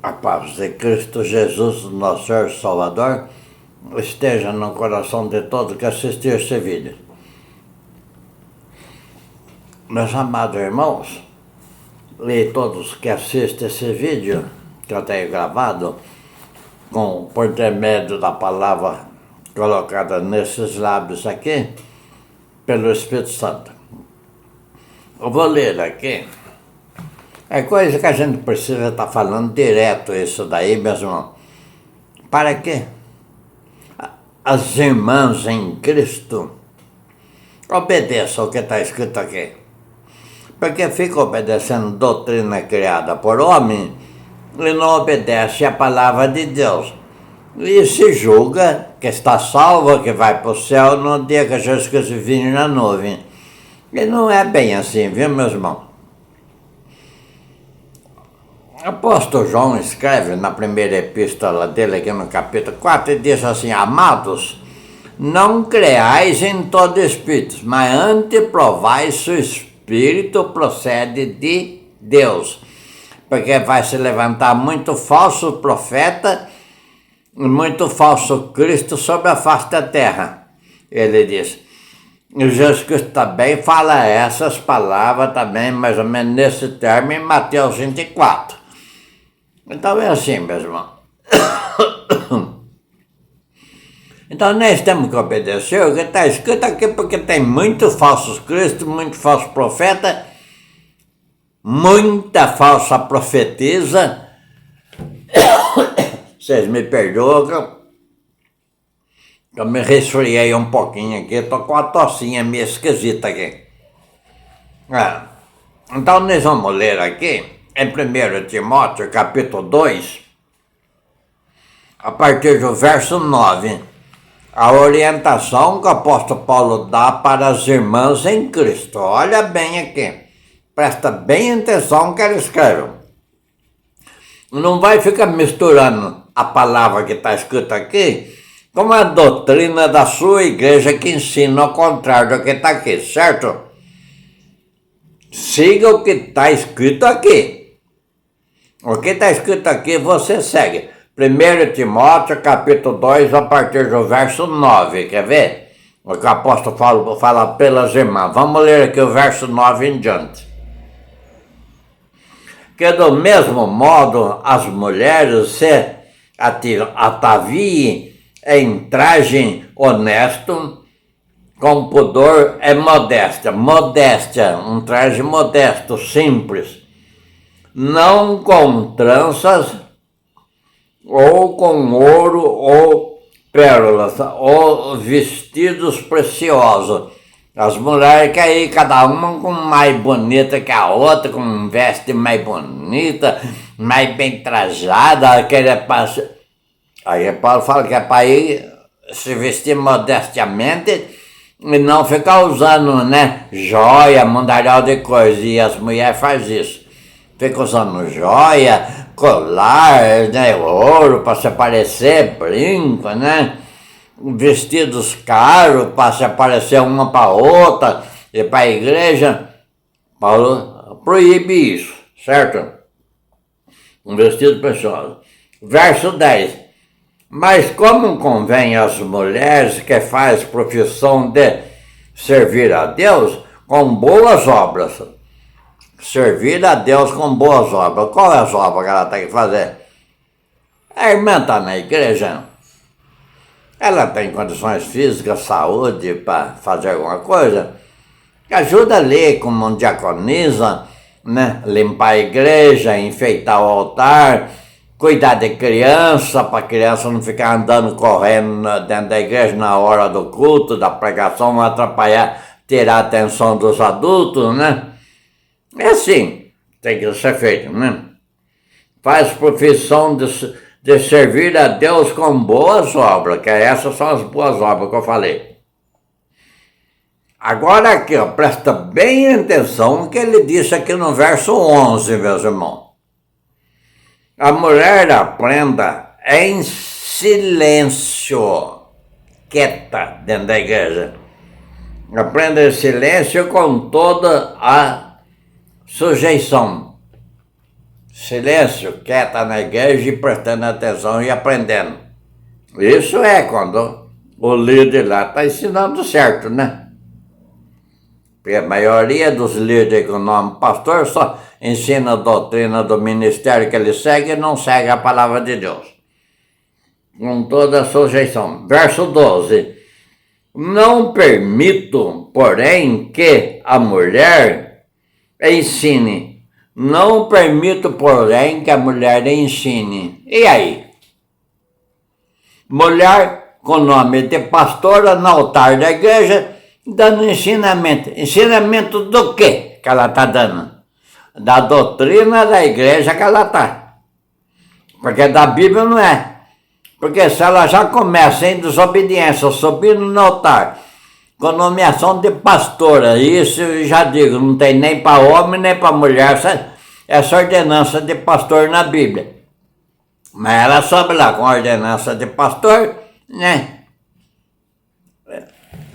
A paz de Cristo Jesus, nosso Senhor Salvador, esteja no coração de todos que assistem esse vídeo. Meus amados irmãos, e todos que assistem esse vídeo, que eu tenho gravado, por intermédio da palavra colocada nesses lábios aqui, pelo Espírito Santo. Eu vou ler aqui. É coisa que a gente precisa estar falando direto isso daí, meus irmãos. Para que as irmãs em Cristo obedeçam o que está escrito aqui. Porque fica obedecendo doutrina criada por homem e não obedece a palavra de Deus. E se julga que está salvo, que vai para o céu no dia que Jesus Cristo vir na nuvem. E não é bem assim, viu, meus irmãos? O apóstolo João escreve na primeira epístola dele, aqui no capítulo 4, e diz assim: amados, não creais em todo espírito, mas antes provai se o espírito procede de Deus. Porque vai se levantar muito falso profeta e muito falso Cristo sobre a face da terra. Ele diz. E Jesus Cristo também fala essas palavras também, mais ou menos nesse termo, em Mateus 24. Então é assim, meus irmãos. Então nós temos que obedecer o que está escrito aqui, porque tem muitos falsos cristos, muito falso profeta, muita falsa profetisa. Vocês me perdoam, eu me resfriei um pouquinho aqui, estou com uma tossinha meio esquisita aqui. Então nós vamos ler aqui, em 1 Timóteo, capítulo 2, a partir do verso 9, a orientação que o apóstolo Paulo dá para as irmãs em Cristo. Olha bem aqui, presta bem atenção no que ele escreve. Não vai ficar misturando a palavra que está escrita aqui com a doutrina da sua igreja que ensina ao contrário do que está aqui, certo? Siga o que está escrito aqui. O que está escrito aqui você segue. 1 Timóteo, capítulo 2, a partir do verso 9. Quer ver? O que o apóstolo Paulo fala pelas irmãs. Vamos ler aqui o verso 9 em diante. Que do mesmo modo as mulheres se ataviem em traje honesto, com pudor e modéstia. Modéstia, um traje modesto, simples. Não com tranças, ou com ouro, ou pérolas, ou vestidos preciosos. As mulheres que aí, cada uma com mais bonita que a outra, com veste mais bonita, mais bem trajada, aquele passo. Aí Paulo fala que é para ir se vestir modestamente e não ficar usando, né, joia, mundaréu de coisa. E as mulheres fazem isso. Fica usando joia, colar, né, ouro para se parecer, brinco, né? Vestidos caros para se parecer uma para outra. E para a igreja, Paulo proíbe isso, certo? Um vestido precioso. Verso 10. Mas como convém às mulheres que fazem profissão de servir a Deus com boas obras. Servir a Deus com boas obras. Qual é as obras que ela tem que fazer? A irmã está na igreja. Ela tem condições físicas, saúde para fazer alguma coisa. Ajuda ali como diaconisa, né? Limpar a igreja, enfeitar o altar, cuidar de criança, para a criança não ficar andando, correndo dentro da igreja na hora do culto, da pregação, não atrapalhar, tirar a atenção dos adultos, né? É assim, tem que ser feito, né? Faz profissão de servir a Deus com boas obras, que essas são as boas obras que eu falei. Agora aqui, ó, presta bem atenção no que ele disse aqui no verso 11, meus irmãos. A mulher aprenda em silêncio, quieta dentro da igreja. Aprenda em silêncio com toda a sujeição. Silêncio, quieta na igreja e prestando atenção e aprendendo. Isso é quando o líder lá está ensinando certo, né? Porque a maioria dos líderes com o nome pastor só ensina a doutrina do ministério que ele segue e não segue a palavra de Deus. Com toda a sujeição. Verso 12. Não permito, porém, que a mulher ensine. Não permito, porém, que a mulher ensine. E aí? Mulher com nome de pastora no altar da igreja, dando ensinamento. Ensinamento do quê que ela está dando? Da doutrina da igreja que ela está. Porque da Bíblia não é. Porque se ela já começa em desobediência, subindo no altar, com nomeação de pastora, isso eu já digo, não tem nem para homem nem para mulher, essa ordenança de pastor na Bíblia. Mas ela sobe lá com a ordenança de pastor, né?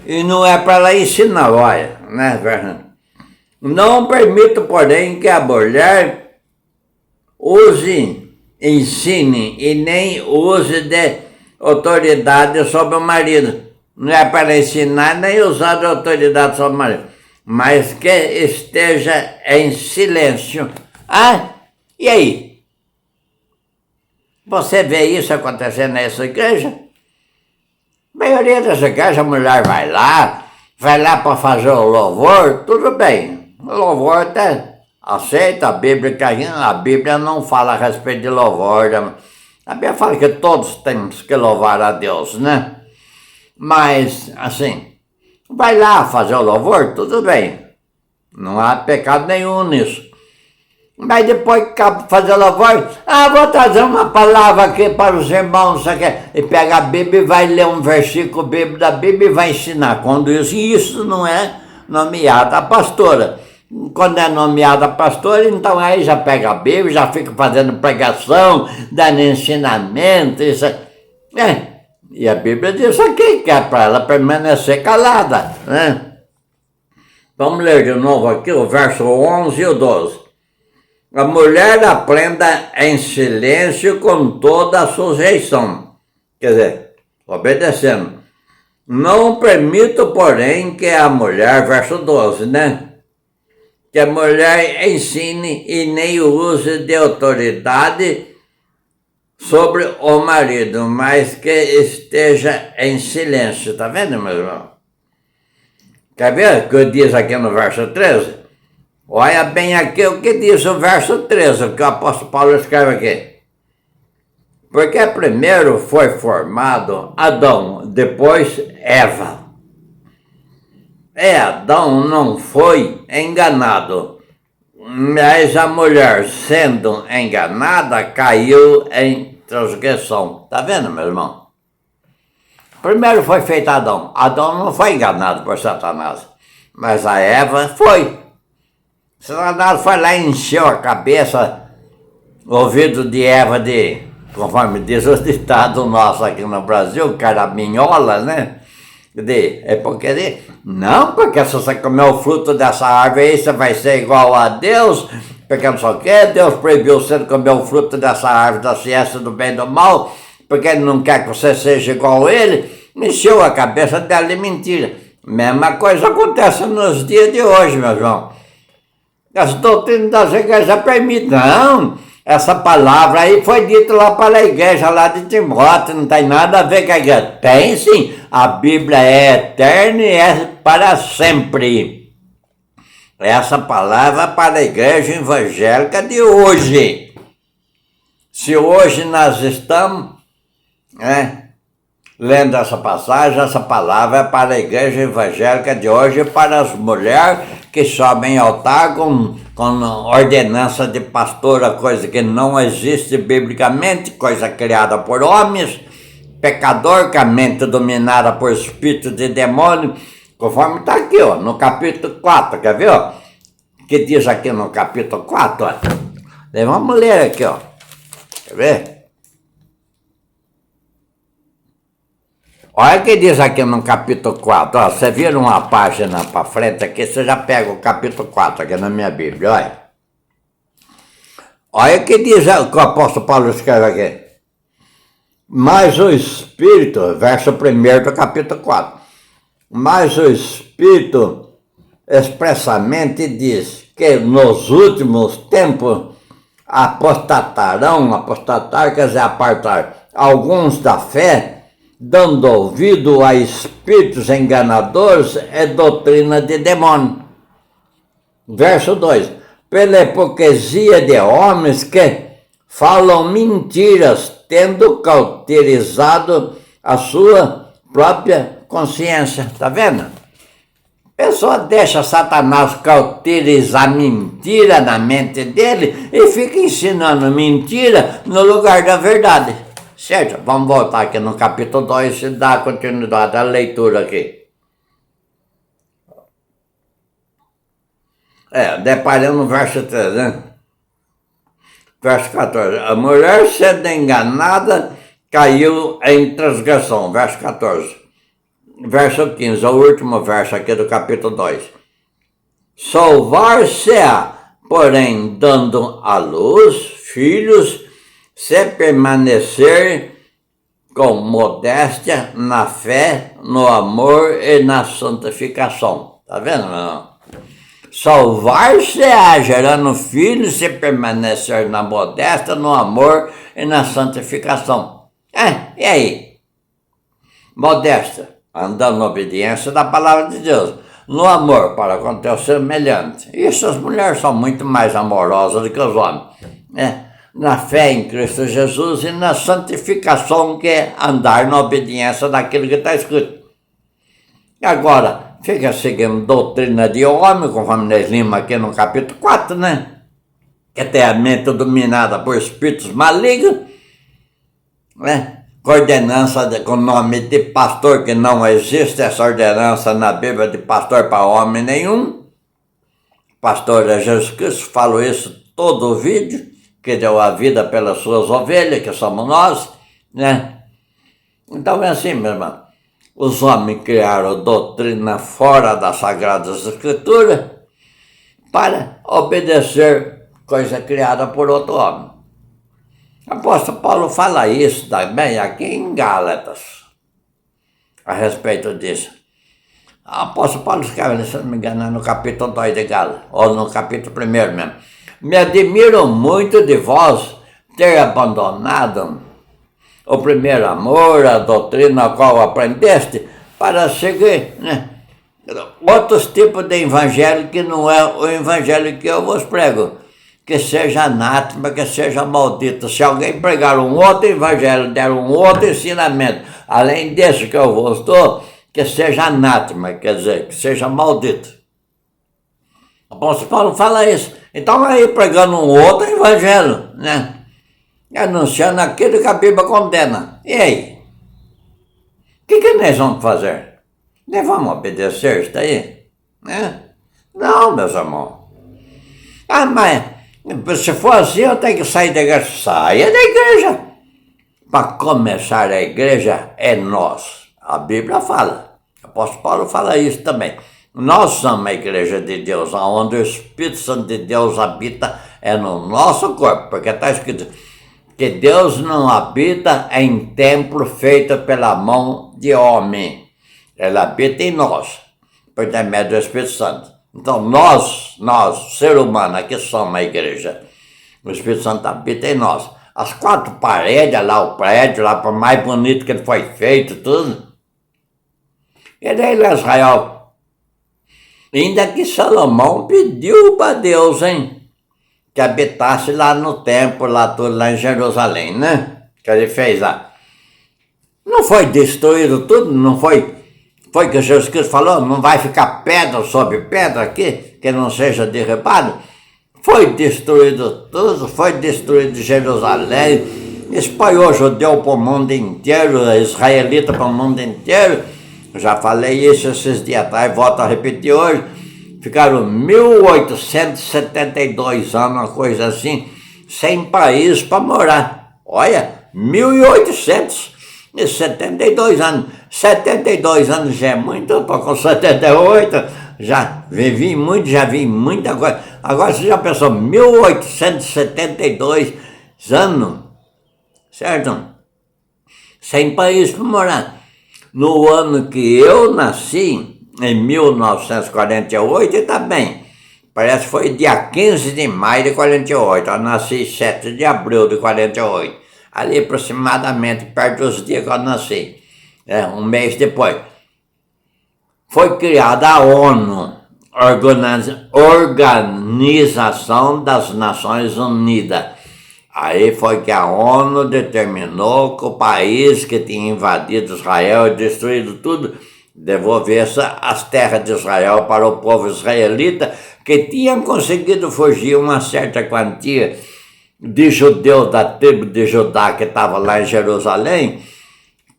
E não é para ela ensinar, olha, né, Fernando? Não permito, porém, que a mulher ensine e nem use de autoridade sobre o marido. Não é para ensinar nem usar de autoridade sobre o marido, mas que esteja em silêncio. Ah, e aí? Você vê isso acontecendo nessa igreja? A maioria dessa igreja, a mulher vai lá para fazer o louvor, tudo bem. O louvor até aceita, a Bíblia não fala a respeito de louvor. A Bíblia fala que todos temos que louvar a Deus, né? Mas, assim, vai lá fazer o louvor, tudo bem. Não há pecado nenhum nisso. Mas depois que fazer louvor, vou trazer uma palavra aqui para os irmãos, e pega a Bíblia e vai ler um versículo bíblico da Bíblia e vai ensinar. Quando isso não é nomeada a pastora. Quando é nomeada a pastora, então aí já pega a Bíblia, já fica fazendo pregação, dando ensinamento, isso. E a Bíblia diz aqui que é para ela permanecer calada, né? Vamos ler de novo aqui o verso 11 e o 12. A mulher aprenda em silêncio com toda a sujeição. Quer dizer, obedecendo. Não permito, porém, que a mulher, verso 12, né? Que a mulher ensine e nem use de autoridade sobre o marido, mas que esteja em silêncio. Está vendo, meu irmão? Quer ver o que diz aqui no verso 13? Olha bem aqui o que diz o verso 13, o que o apóstolo Paulo escreve aqui. Porque primeiro foi formado Adão, depois Eva. Adão não foi enganado, mas a mulher, sendo enganada, caiu em transgressão. Está vendo, meu irmão? Primeiro foi feito Adão. Adão não foi enganado por Satanás, mas a Eva foi. Satanás foi lá e encheu a cabeça, o ouvido de Eva conforme diz o ditado nosso aqui no Brasil, caraminhola, né? Porque se você comer o fruto dessa árvore aí, você vai ser igual a Deus, porque não sei o que, Deus proibiu você de comer o fruto dessa árvore da ciência do bem e do mal, porque Ele não quer que você seja igual a Ele, encheu a cabeça dela de mentira. Mesma coisa acontece nos dias de hoje, meu irmão. As doutrinas das igrejas permitem. Não, essa palavra aí foi dita lá para a igreja lá de Timóteo, não tem nada a ver com a igreja. Tem sim, a Bíblia é eterna e é para sempre. Essa palavra é para a igreja evangélica de hoje. Se hoje nós estamos lendo essa passagem, essa palavra é para a igreja evangélica de hoje, para as mulheres que sobem ao altar com ordenança de pastora, coisa que não existe biblicamente, coisa criada por homens, pecador, com a mente dominada por espíritos de demônio, conforme está aqui, ó, no capítulo 4, quer ver? Ó? Que diz aqui no capítulo 4, ó. Vamos ler aqui, ó. Quer ver? Olha o que diz aqui no capítulo 4, ó, você vira uma página para frente aqui, você já pega o capítulo 4 aqui na minha Bíblia, olha. Olha o que diz o que o apóstolo Paulo escreve aqui. Mas o Espírito, verso 1 do capítulo 4, mas o Espírito expressamente diz que nos últimos tempos apostatar quer dizer apartar, alguns da fé, dando ouvido a espíritos enganadores e doutrina de demônio. Verso 2, pela hipocrisia de homens que falam mentiras, tendo cauterizado a sua própria consciência. Tá vendo? A pessoa deixa Satanás cauterizar mentira na mente dele e fica ensinando mentira no lugar da verdade. Certo? Vamos voltar aqui no capítulo 2 e dar continuidade à leitura aqui. Deparando no verso 3, né? Verso 14. A mulher sendo enganada caiu em transgressão. Verso 14. Verso 15, o último verso aqui do capítulo 2. Salvar-se-á, porém, dando à luz filhos, se permanecer com modéstia na fé, no amor e na santificação. Tá vendo, não? Salvar-se-á, gerando filhos, se permanecer na modéstia, no amor e na santificação. E aí? Modéstia, andando na obediência da palavra de Deus. No amor para com teu semelhante. Isso, as mulheres são muito mais amorosas do que os homens. Na fé em Cristo Jesus e na santificação, que é andar na obediência daquilo que está escrito. Agora, fica seguindo doutrina de homem, conforme nós lemos aqui no capítulo 4, né? Que tem a mente dominada por espíritos malignos, né? Ordenança com o nome de pastor, que não existe essa ordenança na Bíblia de pastor para homem nenhum. Pastor é Jesus Cristo, falo isso todo o vídeo, que deu a vida pelas suas ovelhas, que somos nós, né? Então é assim, meu irmão. Os homens criaram doutrina fora das Sagradas Escrituras para obedecer coisa criada por outro homem. O apóstolo Paulo fala isso também aqui em Gálatas, a respeito disso. O apóstolo Paulo escreve, se não me engano, no capítulo 2 de Gálatas, ou no capítulo 1 mesmo. Me admiro muito de vós ter abandonado o primeiro amor, a doutrina a qual aprendeste, para seguir, né, outros tipos de evangelho que não é o evangelho que eu vos prego. Que seja anátema, que seja maldito. Se alguém pregar um outro evangelho, der um outro ensinamento, além desse que eu vos dou, que seja anátema, quer dizer, que seja maldito. O apóstolo Paulo fala isso. Então aí pregando um outro evangelho, né? Anunciando aquilo que a Bíblia condena. E aí? O que nós vamos fazer? Nós vamos obedecer isso daí? Né? Não, meus irmãos. Mas se for assim, eu tenho que sair da igreja. Saia da igreja. Para começar a igreja é nós. A Bíblia fala. O apóstolo Paulo fala isso também. Nós somos a igreja de Deus, onde o Espírito Santo de Deus habita é no nosso corpo. Porque está escrito que Deus não habita em templo feito pela mão de homem. Ele habita em nós, por intermédio do Espírito Santo. Então nós, ser humano, aqui somos a igreja. O Espírito Santo habita em nós. As quatro paredes, lá o prédio, lá por mais bonito que ele foi feito, tudo. E daí Israel, ainda que Salomão pediu para Deus, que habitasse lá no templo, lá tudo, lá em Jerusalém, né? Que ele fez lá. Não foi destruído tudo, não foi que Jesus Cristo falou, não vai ficar pedra sobre pedra aqui, que não seja derribado. Foi destruído tudo, foi destruído Jerusalém, espalhou judeu para o mundo inteiro, israelita para o mundo inteiro. Já falei isso esses dias atrás, volto a repetir hoje. Ficaram 1872 anos, uma coisa assim, sem país para morar. Olha, 1872 anos. 72 anos já é muito, eu estou com 78, já vivi muito, já vi muita coisa. Agora você já pensou, 1872 anos, certo? Sem país para morar. No ano que eu nasci, em 1948, e tá bem. Parece que foi dia 15 de maio de 48. Eu nasci 7 de abril de 48. Ali aproximadamente, perto dos dias que eu nasci. Um mês depois. Foi criada a ONU, Organização das Nações Unidas. Aí foi que a ONU determinou que o país que tinha invadido Israel e destruído tudo, devolvesse as terras de Israel para o povo israelita, que tinha conseguido fugir uma certa quantia de judeus da tribo de Judá que estava lá em Jerusalém,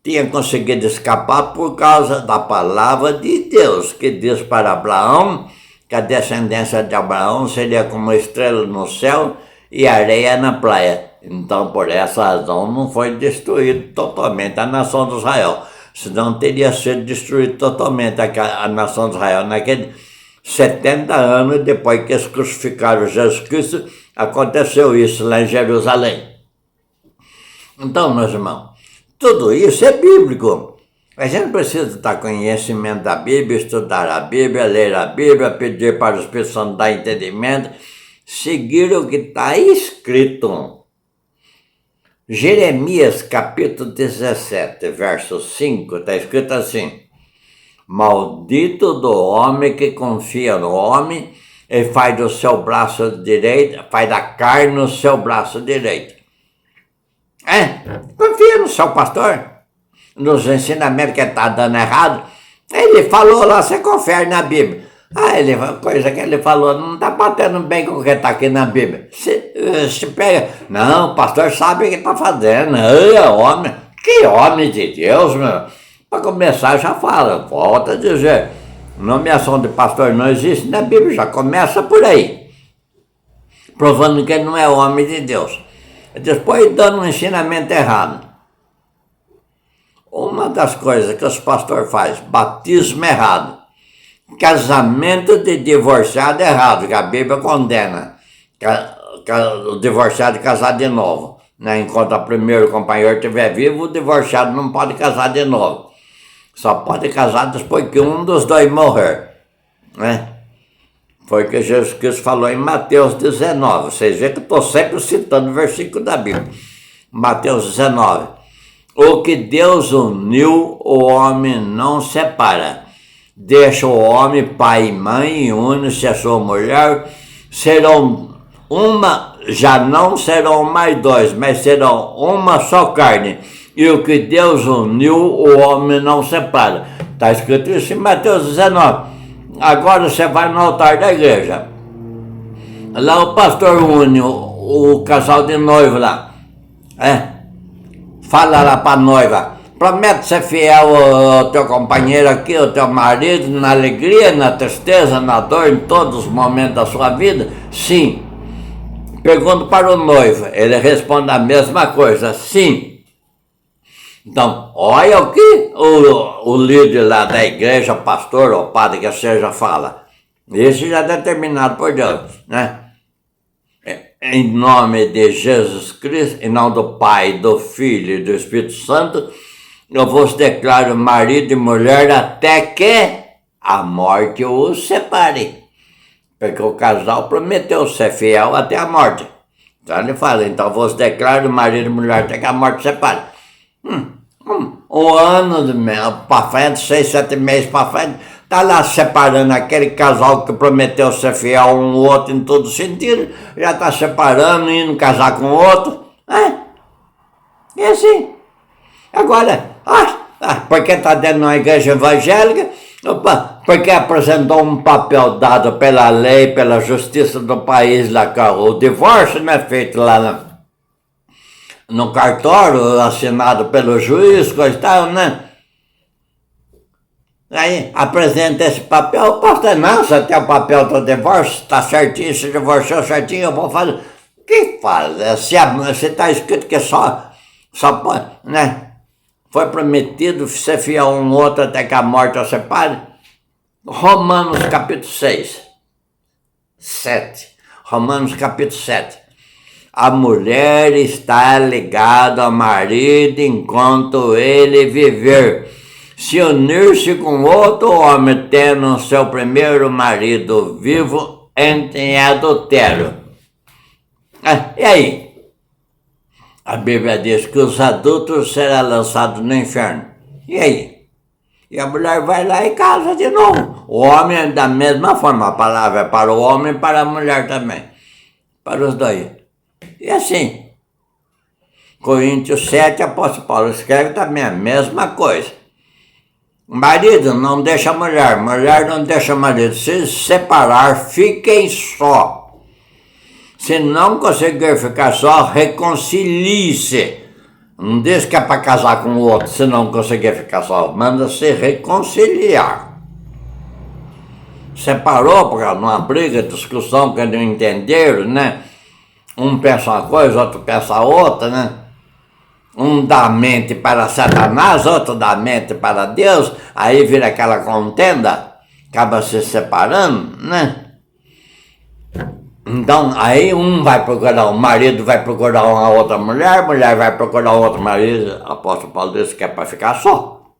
tinha conseguido escapar por causa da palavra de Deus, que diz para Abraão que a descendência de Abraão seria como uma estrela no céu e areia na praia. Então, por essa razão, não foi destruído totalmente a nação de Israel. Senão teria sido destruído totalmente a nação de Israel. Naqueles 70 anos depois que eles crucificaram Jesus Cristo, aconteceu isso lá em Jerusalém. Então, meus irmãos, tudo isso é bíblico. A gente precisa ter conhecimento da Bíblia, estudar a Bíblia, ler a Bíblia, pedir para os Espírito Santo dar entendimento, seguir o que está escrito. Jeremias capítulo 17, verso 5, está escrito assim: maldito do homem que confia no homem e faz do seu braço direito, faz da carne no seu braço direito. Confia no seu pastor, nos ensinamentos que ele está dando errado. Ele falou lá, você confere na Bíblia. Coisa que ele falou não está batendo bem com o que está aqui na Bíblia. Se pega, não, o pastor sabe o que está fazendo. Homem, que homem de Deus, meu. Para começar, já fala, volta a dizer, nomeação de pastor não existe na Bíblia, já começa por aí, provando que ele não é homem de Deus. Depois dando um ensinamento errado. Uma das coisas que os pastores fazem, batismo errado, casamento de divorciado errado, que a Bíblia condena, o divorciado casar de novo. Né? Enquanto o primeiro companheiro estiver vivo, o divorciado não pode casar de novo. Só pode casar depois que um dos dois morrer. Né? Foi o que Jesus Cristo falou em Mateus 19. Vocês veem que eu estou sempre citando o versículo da Bíblia. Mateus 19. O que Deus uniu, o homem não separa. Deixa o homem, pai e mãe, e une-se a sua mulher, serão uma, já não serão mais dois, mas serão uma só carne. E o que Deus uniu, o homem não separa. Está escrito isso em Mateus 19. Agora você vai no altar da igreja. Lá o pastor une o casal de noivo lá. Fala lá para a noiva. Promete ser fiel ao teu companheiro aqui, ao teu marido, na alegria, na tristeza, na dor, em todos os momentos da sua vida? Sim. Pergunto para o noivo, ele responde a mesma coisa, sim. Então, olha o que o líder lá da igreja, pastor ou padre que seja, fala. Isso já é determinado por Deus, né? Em nome de Jesus Cristo, em nome do Pai, do Filho e do Espírito Santo, eu vos declaro marido e mulher até que a morte os separe. Porque o casal prometeu ser fiel até a morte. Então ele fala, então vos declaro marido e mulher até que a morte separe. Um ano para frente, 6, 7 meses para frente, está lá separando aquele casal que prometeu ser fiel um ao outro em todo sentido, já está separando, indo casar com outro. E assim. Agora, porque está dentro de uma igreja evangélica, porque apresentou um papel dado pela lei, pela justiça do país, lá, o divórcio não é feito lá no cartório, assinado pelo juiz, coisa e tal, né? Aí apresenta esse papel, o pastor, não, você tem o papel do divórcio, está certinho, se divorciou certinho, eu vou fazer. O que faz? Se está escrito que só pode, né? Foi prometido ser fiel um outro até que a morte o separe. Romanos capítulo 6, 7. Romanos capítulo 7. A mulher está ligada ao marido enquanto ele viver. Se unir-se com outro homem tendo seu primeiro marido vivo, entra em adultério. E aí? A Bíblia diz que os adultos serão lançados no inferno. E aí? E a mulher vai lá e casa de novo. O homem, da mesma forma, a palavra é para o homem e para a mulher também. Para os dois. E assim, Coríntios 7, apóstolo Paulo escreve também a mesma coisa. Marido não deixa a mulher não deixa o marido. Se separar, fiquem só. Se não conseguir ficar só, reconcilie-se. Não diz que é para casar com o outro se não conseguir ficar só. Manda se reconciliar. Separou por causa de uma briga, discussão que não entenderam, né? Um pensa uma coisa, outro pensa outra, né? Um dá mente para Satanás, outro dá mente para Deus. Aí vira aquela contenda, acaba se separando, né? Então, aí um vai procurar, o marido vai procurar uma outra mulher vai procurar outro marido. O apóstolo Paulo disse que é para ficar só.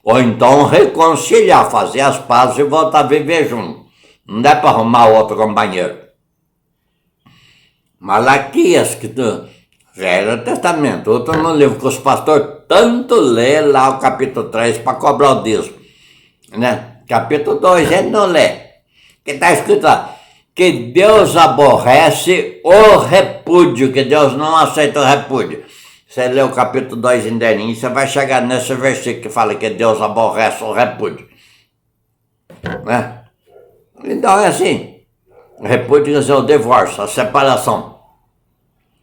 Ou então reconciliar, fazer as pazes e voltar a viver junto. Não dá para arrumar outro companheiro. Malaquias, que do Velho Testamento, outro no livro que os pastores tanto lê lá o capítulo 3 para cobrar o dízimo. Né? Capítulo 2 ele não lê. Que está escrito lá. Que Deus aborrece o repúdio, que Deus não aceita o repúdio. Você lê o capítulo 2 inteirinho, você vai chegar nesse versículo que fala que Deus aborrece o repúdio. Né? Então é assim, o repúdio quer dizer o divórcio, a separação.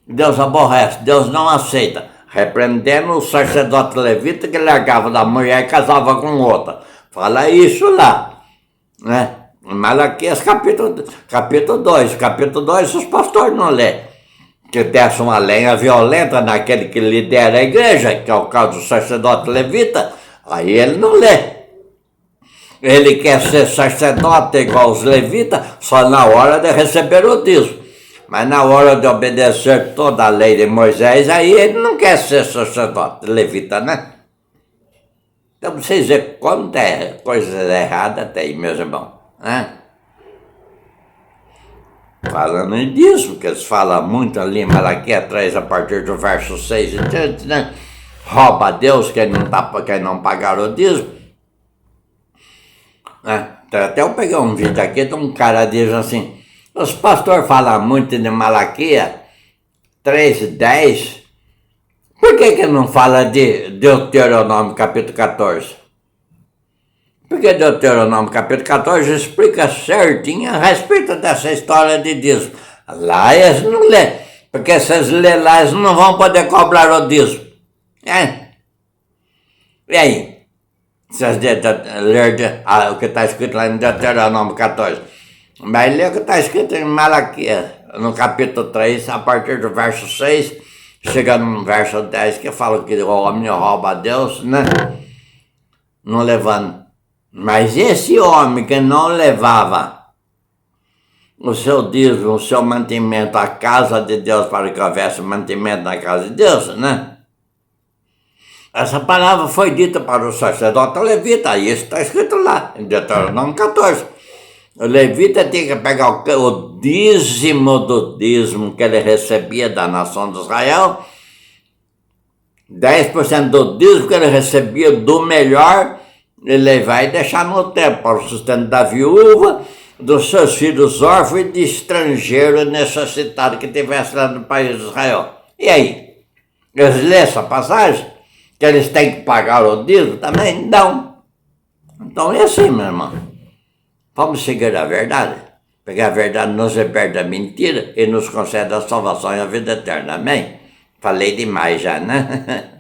Deus aborrece, Deus não aceita. Repreendendo o sacerdote levita que largava da mulher e casava com outra. Fala isso lá, né? Malaquias capítulo 2. Capítulo 2 os pastores não lêem. Que desce uma lenha violenta naquele que lidera a igreja, que é o caso do sacerdote levita, aí ele não lê. Ele quer ser sacerdote igual os levitas só na hora de receber o dízimo. Mas na hora de obedecer toda a lei de Moisés, aí ele não quer ser sacerdote levita, né? Então vocês veem quanta coisa errada tem, meus irmãos. Né? Falando em dízimo, que eles falam muito ali em Malaquias 3, a partir do verso 6 e diante, né? Rouba a Deus quem não pagar o dízimo. Né? Então, até eu peguei um vídeo aqui de um cara diz assim, os pastores falam muito de Malaquias 3 e 10, por que não fala de Deuteronômio capítulo 14? Porque Deuteronômio capítulo 14 explica certinho a respeito dessa história de dízimo. Lá eles não lêem, porque se eles lerem lá, eles não vão poder cobrar o dízimo. E aí? Se eles lerem o que está escrito lá em Deuteronômio 14. Mas lê o que está escrito em Malaquias, no capítulo 3, a partir do verso 6, chega no verso 10, que fala que o homem rouba a Deus, né? Não levando. Mas esse homem que não levava o seu dízimo, o seu mantimento à casa de Deus para que houvesse mantimento na casa de Deus, né? Essa palavra foi dita para o sacerdote levita, e isso está escrito lá, em Deuteronômio 14. O levita tinha que pegar o dízimo do dízimo que ele recebia da nação de Israel, 10% do dízimo que ele recebia do melhor, ele vai deixar no templo para o sustento da viúva, dos seus filhos órfãos e de estrangeiro necessitado que estivesse lá no país de Israel. E aí? Eles lêem essa passagem? Que eles têm que pagar o dízimo também? Não. Então é assim, meu irmão. Vamos seguir a verdade. Porque a verdade nos liberte da mentira e nos concede a salvação e a vida eterna. Amém? Falei demais já, né?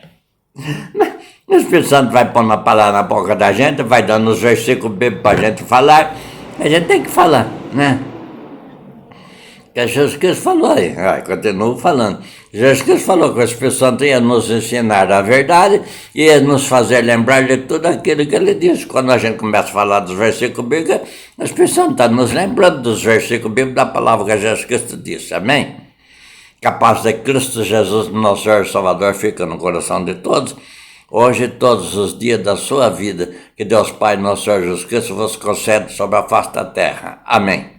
O Espírito Santo vai pôr uma palavra na boca da gente, vai dando os versículos bíblicos para a gente falar. A gente tem que falar, né? Que Jesus Cristo falou aí, continuo falando. Jesus Cristo falou que o Espírito Santo ia nos ensinar a verdade, ia nos fazer lembrar de tudo aquilo que ele disse. Quando a gente começa a falar dos versículos bíblicos, o Espírito Santo está nos lembrando dos versículos bíblicos da palavra que Jesus Cristo disse. Amém? Que a paz de Cristo Jesus, nosso Senhor e Salvador, fica no coração de todos, hoje e todos os dias da sua vida. Que Deus Pai, nosso Senhor Jesus Cristo, vos concede sobre a face da terra. Amém.